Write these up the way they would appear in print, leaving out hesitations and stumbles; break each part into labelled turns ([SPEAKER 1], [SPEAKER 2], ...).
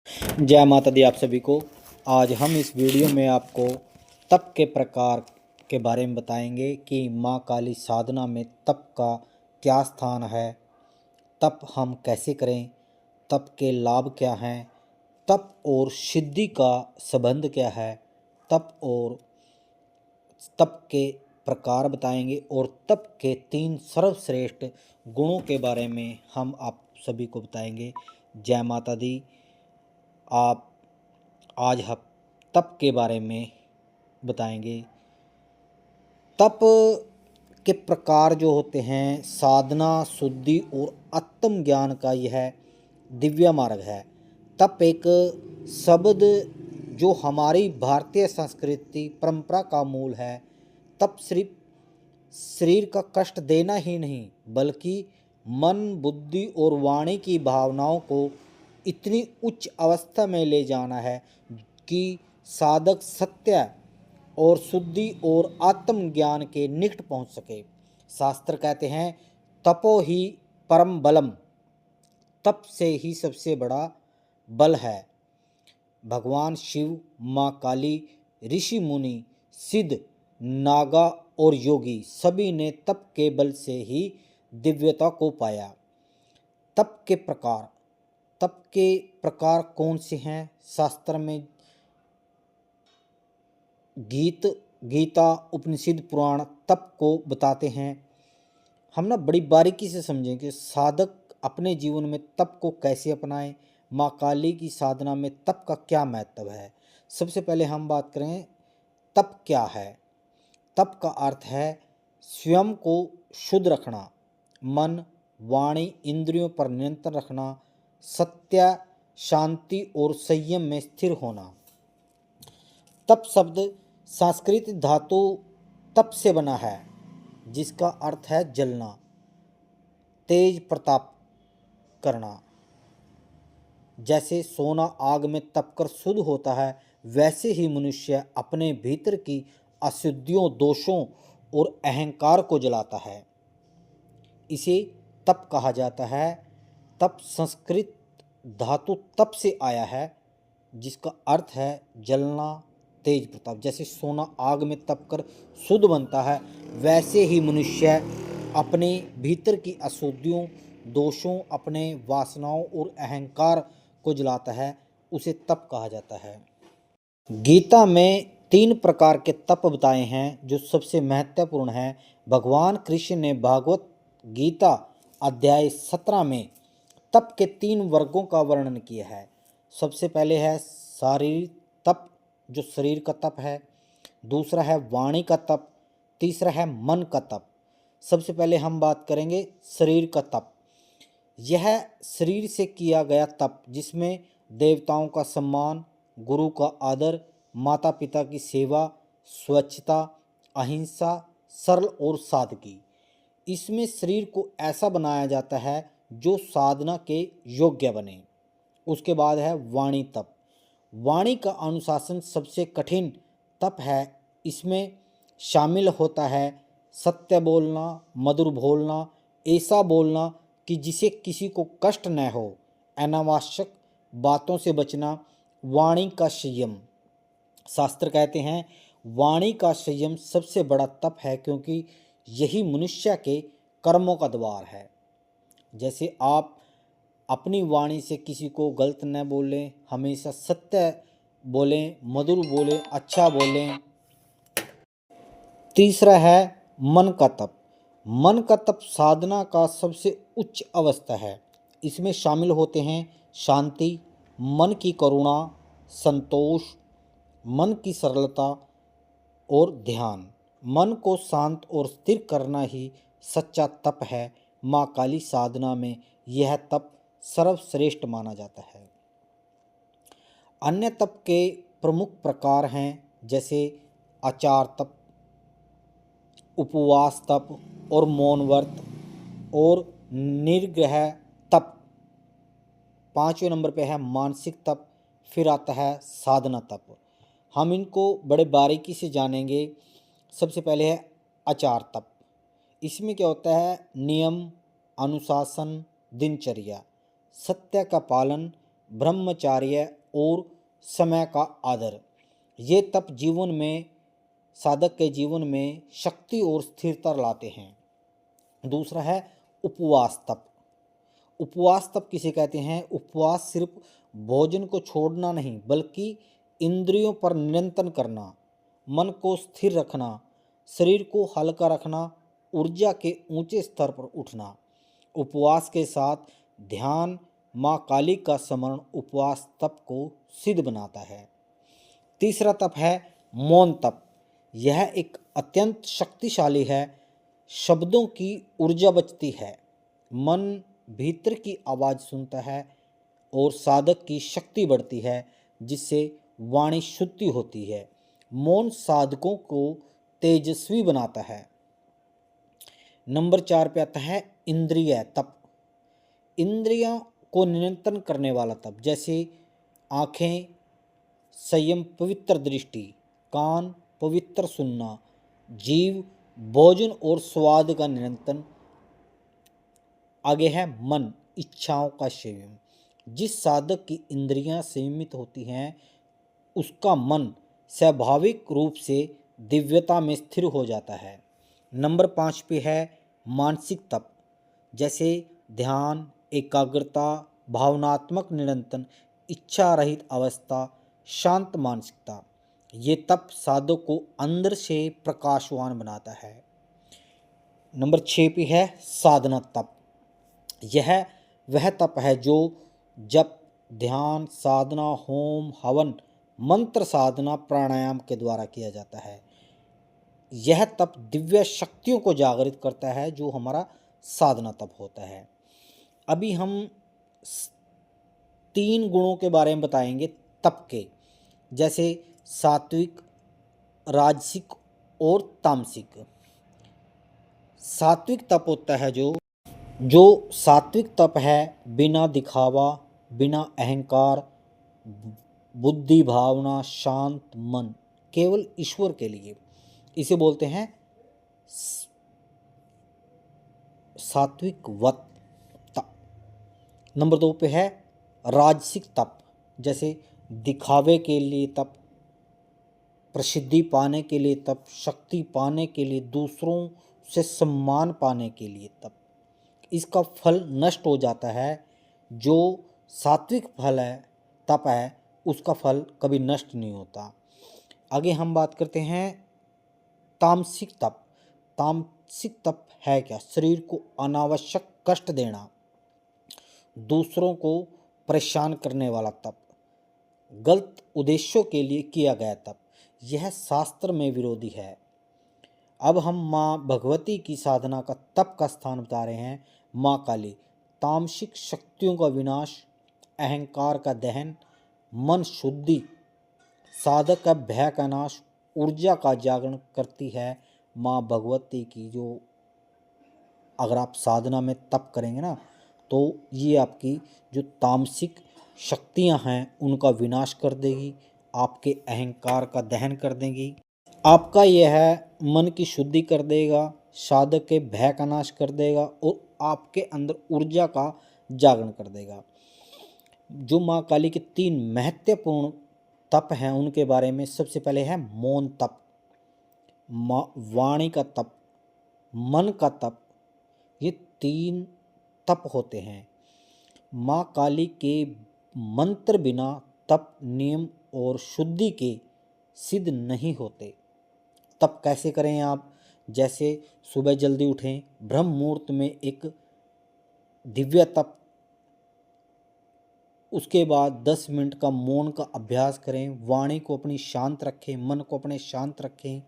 [SPEAKER 1] जय माता दी आप सभी को। आज हम इस वीडियो में आपको तप के प्रकार के बारे में बताएंगे कि माँ काली साधना में तप का क्या स्थान है, तप हम कैसे करें, तप के लाभ क्या हैं, तप और सिद्धि का संबंध क्या है, तप के प्रकार बताएंगे और तप के 3 सर्वश्रेष्ठ गुणों के बारे में हम आप सभी को बताएंगे। जय माता दी। आप आज हम तप के बारे में बताएंगे। तप के प्रकार जो होते हैं, साधना, शुद्धि और आत्म ज्ञान का यह दिव्य मार्ग है। तप एक शब्द जो हमारी भारतीय संस्कृति परंपरा का मूल है। तप सिर्फ शरीर का कष्ट देना ही नहीं, बल्कि मन, बुद्धि और वाणी की भावनाओं को इतनी उच्च अवस्था में ले जाना है कि साधक सत्य और शुद्धि और आत्मज्ञान के निकट पहुंच सके। शास्त्र कहते हैं, तपो ही परम बलम, तप से ही सबसे बड़ा बल है। भगवान शिव, माँ काली, ऋषि मुनि, सिद्ध, नागा और योगी सभी ने तप के बल से ही दिव्यता को पाया। तप के प्रकार कौन से हैं? शास्त्र में गीता, उपनिषद, पुराण तप को बताते हैं। हम ना बड़ी बारीकी से समझें कि साधक अपने जीवन में तप को कैसे अपनाएं, माँ काली की साधना में तप का क्या महत्व है। सबसे पहले हम बात करें तप क्या है। तप का अर्थ है स्वयं को शुद्ध रखना, मन, वाणी, इंद्रियों पर नियंत्रण रखना, सत्य, शांति और संयम में स्थिर होना। तप शब्द संस्कृत धातु तप से बना है, जिसका अर्थ है जलना, तेज प्रताप करना। जैसे सोना आग में तपकर शुद्ध होता है, वैसे ही मनुष्य अपने भीतर की अशुद्धियों, दोषों और अहंकार को जलाता है। इसे तप कहा जाता है। तप संस्कृत धातु तप से आया है, जिसका अर्थ है जलना, तेज प्रताप। जैसे सोना आग में तपकर शुद्ध बनता है, वैसे ही मनुष्य अपने भीतर की अशुद्धियों, दोषों, अपने वासनाओं और अहंकार को जलाता है। उसे तप कहा जाता है। गीता में 3 प्रकार के तप बताए हैं जो सबसे महत्वपूर्ण हैं। भगवान कृष्ण ने भागवत गीता अध्याय 17 में तप के 3 वर्गों का वर्णन किया है। सबसे पहले है शारीरिक तप, जो शरीर का तप है। दूसरा है वाणी का तप। तीसरा है मन का तप। सबसे पहले हम बात करेंगे शरीर का तप। यह शरीर से किया गया तप, जिसमें देवताओं का सम्मान, गुरु का आदर, माता पिता की सेवा, स्वच्छता, अहिंसा, सरल और सादगी। इसमें शरीर को ऐसा बनाया जाता है जो साधना के योग्य बने। उसके बाद है वाणी तप। वाणी का अनुशासन सबसे कठिन तप है। इसमें शामिल होता है सत्य बोलना, मधुर बोलना, ऐसा बोलना कि जिसे किसी को कष्ट न हो, अनावश्यक बातों से बचना, वाणी का संयम। शास्त्र कहते हैं वाणी का संयम सबसे बड़ा तप है, क्योंकि यही मनुष्य के कर्मों का द्वार है। जैसे आप अपनी वाणी से किसी को गलत न बोलें, हमेशा सत्य बोलें, मधुर बोलें, अच्छा बोलें। तीसरा है मन का तप। मन का तप साधना का सबसे उच्च अवस्था है। इसमें शामिल होते हैं शांति, मन की करुणा, संतोष, मन की सरलता और ध्यान। मन को शांत और स्थिर करना ही सच्चा तप है। माँ काली साधना में यह तप सर्वश्रेष्ठ माना जाता है। अन्य तप के प्रमुख प्रकार हैं, जैसे आचार तप, उपवास तप और मौन व्रत और निर्ग्रह तप। 5वें नंबर पे है मानसिक तप। फिर आता है साधना तप। हम इनको बड़े बारीकी से जानेंगे। सबसे पहले है आचार तप। इसमें क्या होता है? नियम, अनुशासन, दिनचर्या, सत्य का पालन, ब्रह्मचार्य और समय का आदर। ये तप जीवन में, साधक के जीवन में शक्ति और स्थिरता लाते हैं। दूसरा है उपवास तप। उपवास तप किसे कहते हैं? उपवास सिर्फ भोजन को छोड़ना नहीं, बल्कि इंद्रियों पर नियंत्रण करना, मन को स्थिर रखना, शरीर को हल्का रखना, ऊर्जा के ऊंचे स्तर पर उठना। उपवास के साथ ध्यान, माँ काली का स्मरण उपवास तप को सिद्ध बनाता है। तीसरा तप है मौन तप। यह एक अत्यंत शक्तिशाली है। शब्दों की ऊर्जा बचती है, मन भीतर की आवाज़ सुनता है और साधक की शक्ति बढ़ती है, जिससे वाणी शुद्धि होती है। मौन साधकों को तेजस्वी बनाता है। नंबर 4 पे आता है इंद्रिय तप। इंद्रियों को नियंत्रण करने वाला तप, जैसे आँखें संयम पवित्र दृष्टि, कान पवित्र सुनना, जीव भोजन और स्वाद का नियंत्रण। आगे है मन इच्छाओं का संयम। जिस साधक की इंद्रियां संयमित होती हैं, उसका मन स्वाभाविक रूप से दिव्यता में स्थिर हो जाता है। नंबर 5 पे है मानसिक तप, जैसे ध्यान, एकाग्रता, भावनात्मक नियंत्रण, इच्छा रहित अवस्था, शांत मानसिकता। ये तप साधक को अंदर से प्रकाशवान बनाता है। नंबर 6 पे है साधना तप। यह वह तप है जो जप, ध्यान, साधना, होम, हवन, मंत्र साधना, प्राणायाम के द्वारा किया जाता है। यह तप दिव्य शक्तियों को जागृत करता है, जो हमारा साधना तप होता है। अभी हम 3 गुणों के बारे में बताएंगे तप के, जैसे सात्विक, राजसिक और तामसिक। सात्विक तप होता है जो सात्विक तप है, बिना दिखावा, बिना अहंकार, बुद्धि भावना, शांत मन, केवल ईश्वर के लिए, इसे बोलते हैं सात्विक वत तप। नंबर 2 पे है राजसिक तप, जैसे दिखावे के लिए तप, प्रसिद्धि पाने के लिए तप, शक्ति पाने के लिए, दूसरों से सम्मान पाने के लिए तप। इसका फल नष्ट हो जाता है। जो सात्विक फल है, तप है, उसका फल कभी नष्ट नहीं होता। आगे हम बात करते हैं तामसिक तप। तामसिक तप है क्या? शरीर को अनावश्यक कष्ट देना, दूसरों को परेशान करने वाला तप, गलत उद्देश्यों के लिए किया गया तप। यह शास्त्र में विरोधी है। अब हम माँ भगवती की साधना का तप का स्थान बता रहे हैं। माँ काली तामसिक शक्तियों का विनाश, अहंकार का दहन, मन शुद्धि, साधक का भय का नाश, ऊर्जा का जागरण करती है। माँ भगवती की जो अगर आप साधना में तप करेंगे ना, तो ये आपकी जो तामसिक शक्तियाँ हैं उनका विनाश कर देगी, आपके अहंकार का दहन कर देगी, आपका यह मन की शुद्धि कर देगा, साधक के भय का नाश कर देगा और आपके अंदर ऊर्जा का जागरण कर देगा। जो माँ काली के 3 महत्वपूर्ण तप हैं उनके बारे में सबसे पहले है मौन तप, वाणी का तप, मन का तप। ये 3 तप होते हैं। माँ काली के मंत्र बिना तप, नियम और शुद्धि के सिद्ध नहीं होते। तप कैसे करें आप? जैसे सुबह जल्दी उठें, ब्रह्म मुहूर्त में एक दिव्य तप, उसके बाद 10 मिनट का मौन का अभ्यास करें, वाणी को अपनी शांत रखें, मन को अपने शांत रखें,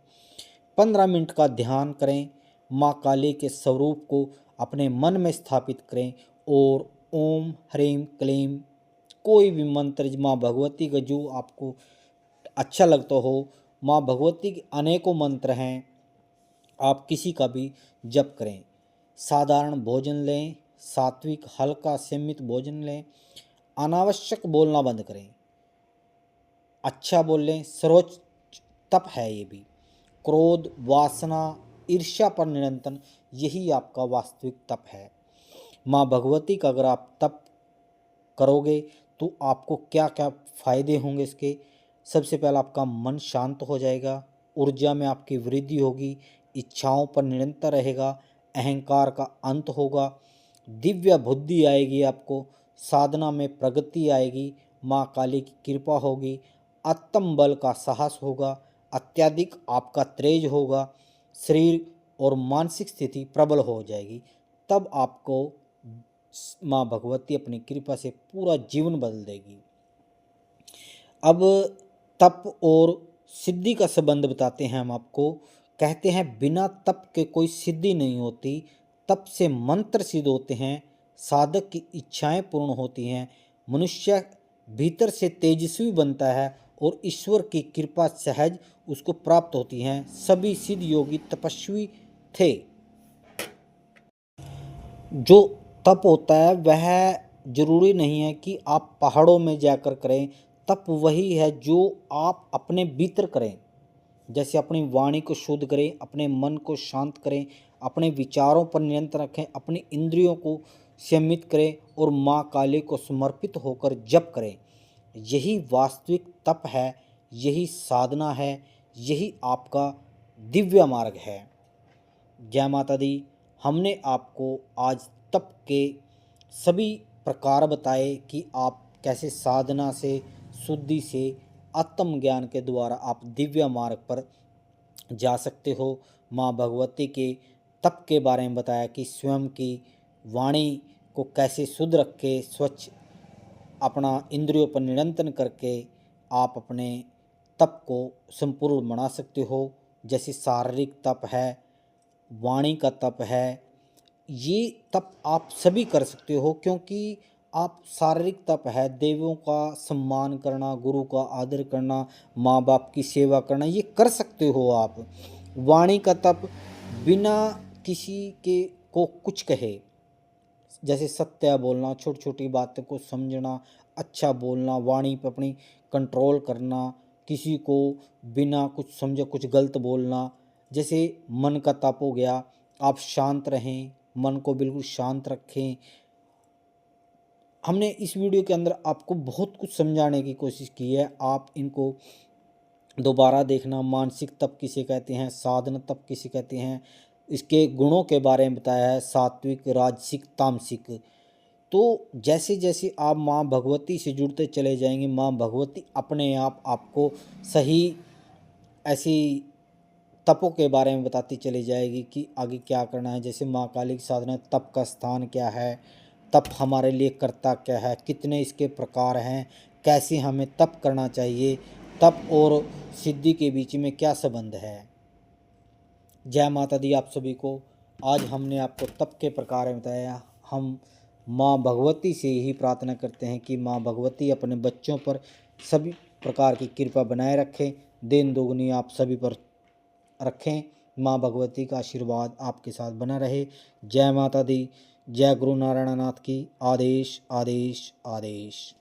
[SPEAKER 1] 15 मिनट का ध्यान करें, माँ काली के स्वरूप को अपने मन में स्थापित करें और ओम ह्रीम क्लीम कोई भी मंत्र माँ भगवती का जो आपको अच्छा लगता हो, माँ भगवती के अनेकों मंत्र हैं, आप किसी का भी जप करें। साधारण भोजन लें, सात्विक हल्का सीमित भोजन लें, अनावश्यक बोलना बंद करें, अच्छा बोलें। सर्वोच्च तप है ये भी। क्रोध, वासना, ईर्ष्या पर नियंत्रण, यही आपका वास्तविक तप है। माँ भगवती का अगर आप तप करोगे तो आपको क्या क्या फ़ायदे होंगे इसके। सबसे पहला, आपका मन शांत हो जाएगा, ऊर्जा में आपकी वृद्धि होगी, इच्छाओं पर निरंतर रहेगा, अहंकार का अंत होगा, दिव्य बुद्धि आएगी आपको, साधना में प्रगति आएगी, माँ काली की कृपा होगी, आत्म बल का साहस होगा, अत्यधिक आपका तेज होगा, शरीर और मानसिक स्थिति प्रबल हो जाएगी। तब आपको माँ भगवती अपनी कृपा से पूरा जीवन बदल देगी। अब तप और सिद्धि का संबंध बताते हैं हम आपको। कहते हैं बिना तप के कोई सिद्धि नहीं होती, तप से मंत्र सिद्ध होते हैं, साधक की इच्छाएं पूर्ण होती हैं, मनुष्य भीतर से तेजस्वी बनता है और ईश्वर की कृपा सहज उसको प्राप्त होती हैं। सभी सिद्ध योगी तपस्वी थे। जो तप होता है वह जरूरी नहीं है कि आप पहाड़ों में जाकर करें। तप वही है जो आप अपने भीतर करें। जैसे अपनी वाणी को शुद्ध करें, अपने मन को शांत करें, अपने विचारों पर नियंत्रण रखें, अपनी इंद्रियों को संयमित करें और माँ काली को समर्पित होकर जप करें। यही वास्तविक तप है, यही साधना है, यही आपका दिव्य मार्ग है। जय माता दी। हमने आपको आज तप के सभी प्रकार बताए कि आप कैसे साधना से, शुद्धि से, आत्मज्ञान के द्वारा आप दिव्य मार्ग पर जा सकते हो। माँ भगवती के तप के बारे में बताया कि स्वयं की वाणी को कैसे शुद्ध रख के, स्वच्छ अपना इंद्रियों पर नियंत्रण करके आप अपने तप को संपूर्ण बना सकते हो। जैसे शारीरिक तप है, वाणी का तप है, ये तप आप सभी कर सकते हो। क्योंकि आप शारीरिक तप है, देवों का सम्मान करना, गुरु का आदर करना, माँ बाप की सेवा करना, ये कर सकते हो आप। वाणी का तप बिना किसी के को कुछ कहे, जैसे सत्य बोलना, छोटी छोटी बातों को समझना, अच्छा बोलना, वाणी पर अपनी कंट्रोल करना, किसी को बिना कुछ समझे कुछ गलत बोलना। जैसे मन का तप हो गया, आप शांत रहें, मन को बिल्कुल शांत रखें। हमने इस वीडियो के अंदर आपको बहुत कुछ समझाने की कोशिश की है, आप इनको दोबारा देखना। मानसिक तप किसे कहते हैं, साधना तप किसे कहते हैं, इसके गुणों के बारे में बताया है, सात्विक, राजसिक, तामसिक। तो जैसे जैसे आप माँ भगवती से जुड़ते चले जाएंगे, माँ भगवती अपने आप आपको सही ऐसी तपों के बारे में बताती चली जाएगी कि आगे क्या करना है। जैसे माँ काली की साधना, तप का स्थान क्या है, तप हमारे लिए करता क्या है, कितने इसके प्रकार हैं, कैसे हमें तप करना चाहिए, तप और सिद्धि के बीच में क्या संबंध है। जय माता दी आप सभी को। आज हमने आपको तप के प्रकार में बताया। हम माँ भगवती से ही प्रार्थना करते हैं कि माँ भगवती अपने बच्चों पर सभी प्रकार की कृपा बनाए रखें, दिन दोगुनी आप सभी पर रखें। माँ भगवती का आशीर्वाद आपके साथ बना रहे। जय माता दी। जय गुरु नारायण नाथ की। आदेश आदेश आदेश।